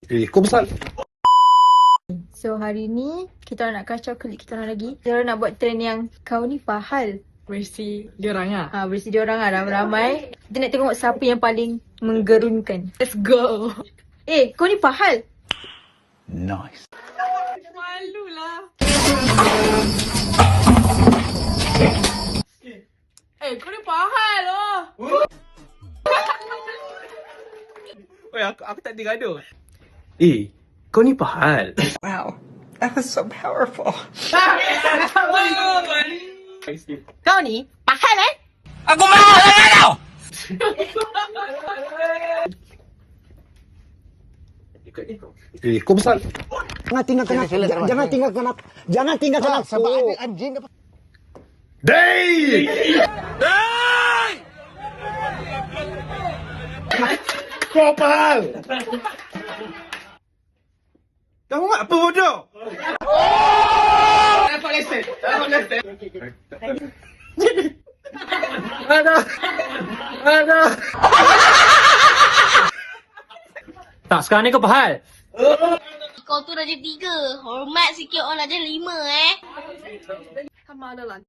Kau besar. So hari ni kita nak kacau klik kita orang lagi. Kita orang nak buat trend yang kau ni fahal. Versi diorang lah. Versi dia orang lah ramai-ramai. Kita nak tengok siapa yang paling menggerunkan. Let's go. Kau ni fahal. Nice. Malu lah. Kau ni fahal loh. Oi, aku tak ada gaduh. Kau ni fahal. Wow, that was so powerful. Kau ni fahal Aku mahal dengan kau! Kau besar. Jangan tinggalkan aku. Jangan tinggalkan aku. Jangan tinggalkan aku. Sebab ada anjing apa? Day! Kau fahal. Kamu apa bodoh? Dapat lesen. Ada. Tak, sekarang ni kau fahal. Kau tu darjah 3. Hormat sikit orang darjah 5 Sama ada lah.